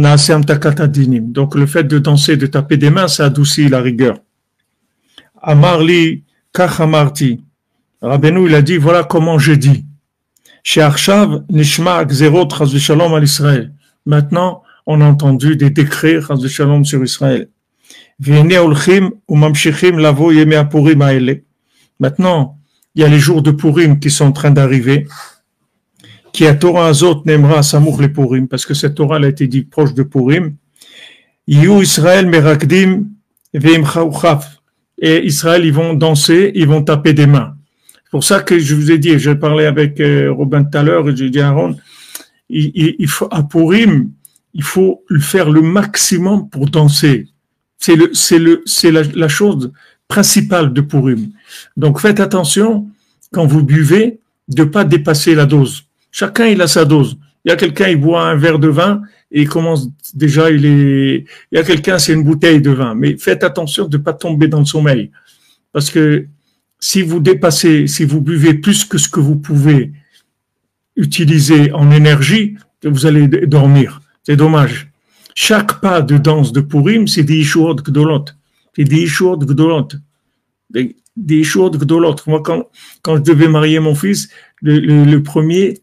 Naasem takatadinim. Donc le fait de danser, de taper des mains, ça adoucit la rigueur. Amarli kachamarti. Rabbeinu, il a dit, voilà comment je dis. Chez Arshav, Nishma Gzerot Chaz v'Shalom al Israël. Maintenant, on a entendu des décrets Chaz v'Shalom sur Israël. V'hine olchim umamshichim lavo yemei hapurim ha'ele. Maintenant, il y a les jours de Purim qui sont en train d'arriver. Qui a Torah azot nemra samour le Purim, parce que cette Torah elle a été dit proche de Purim. Yu Israël merakdim ve'imchauchaf. Et Israël, ils vont danser, ils vont taper des mains. C'est pour ça que je vous ai dit, j'ai parlé avec Robin tout à l'heure, et j'ai dit à Aaron, il faut, à Purim, il faut faire le maximum pour danser. C'est la chose principale de Purim. Donc faites attention, quand vous buvez, de ne pas dépasser la dose. Chacun, il a sa dose. Il y a quelqu'un, il boit un verre de vin, et il commence déjà, il y a quelqu'un, c'est une bouteille de vin. Mais faites attention de ne pas tomber dans le sommeil. Parce que si vous dépassez, si vous buvez plus que ce que vous pouvez utiliser en énergie, vous allez dormir. C'est dommage. Chaque pas de danse de Purim, c'est des Yeshuot Gdolot. C'est des Yeshuot Gdolot. Des Yeshuot Gdolot. Moi, quand je devais marier mon fils, le premier,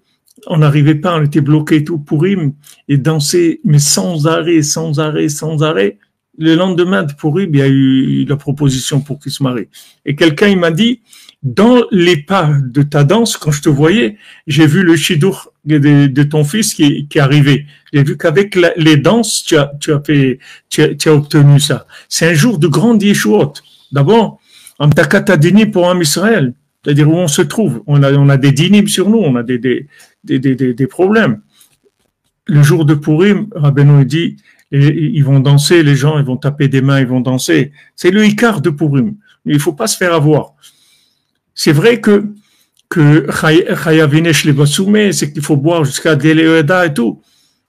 on n'arrivait pas, on était bloqué tout Purim et danser, mais sans arrêt, sans arrêt, sans arrêt. Le lendemain de Purim, il y a eu la proposition pour qu'il se marie. Et quelqu'un, il m'a dit, dans les pas de ta danse, quand je te voyais, j'ai vu le shidur de ton fils qui arrivait. J'ai vu qu'avec les danses, tu as obtenu ça. C'est un jour de grande yeshuot. D'abord, en takatadini pour un Israël. C'est-à-dire où on se trouve. On a des dinim sur nous, on a des problèmes. Le jour de Purim, Rabbeinu dit, ils vont danser, les gens, ils vont taper des mains, ils vont danser. C'est le Ikar de Purim. Il faut pas se faire avoir. C'est vrai que Chayavinesh le Basumé, c'est qu'il faut boire jusqu'à Deleoeda et tout.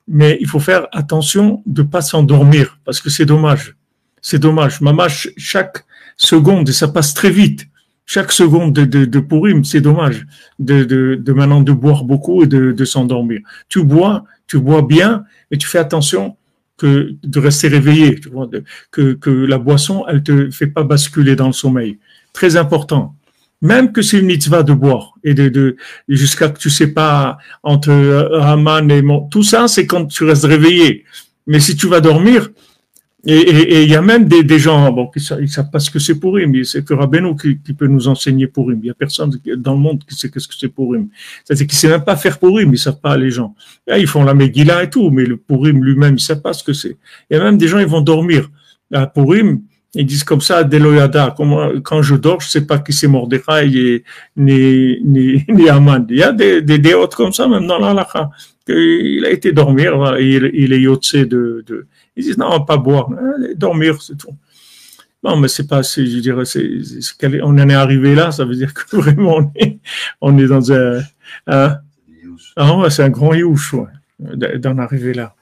Mais il faut faire attention de pas s'endormir, parce que c'est dommage. C'est dommage. Mamash, chaque seconde, et ça passe très vite. Chaque seconde de Purim, c'est dommage de maintenant de boire beaucoup et de s'endormir. Tu bois bien, mais tu fais attention de rester réveillé, tu vois, que la boisson, elle te fait pas basculer dans le sommeil. Très important. Même que c'est une mitzvah de boire et jusqu'à que tu sais pas entre Haman et tout ça, c'est quand tu restes réveillé. Mais si tu vas dormir, et il y a même des gens, bon, ils savent pas ce que c'est Purim, mais c'est que Rabbeinu qui peut nous enseigner Purim. Il y a personne dans le monde qui sait qu'est-ce que c'est Purim. C'est-à-dire qu'ils savent même pas faire Purim, ils savent pas les gens. Là, ils font la Megillah et tout, mais le Purim lui-même, ils savent pas ce que c'est. Il y a même des gens, ils vont dormir à Purim, ils disent comme ça, Deloyada, quand je dors, je sais pas qui c'est Mordechai ni Haman. Il y a des déotes comme ça, même dans l'Halakha. Il a été dormir, voilà, il est yotse ils disent non, pas boire, dormir, c'est tout. Non, mais c'est pas, je dirais, on en est arrivé là, ça veut dire que vraiment on est dans un ouais, c'est un grand youch, ouais, d'en arriver là.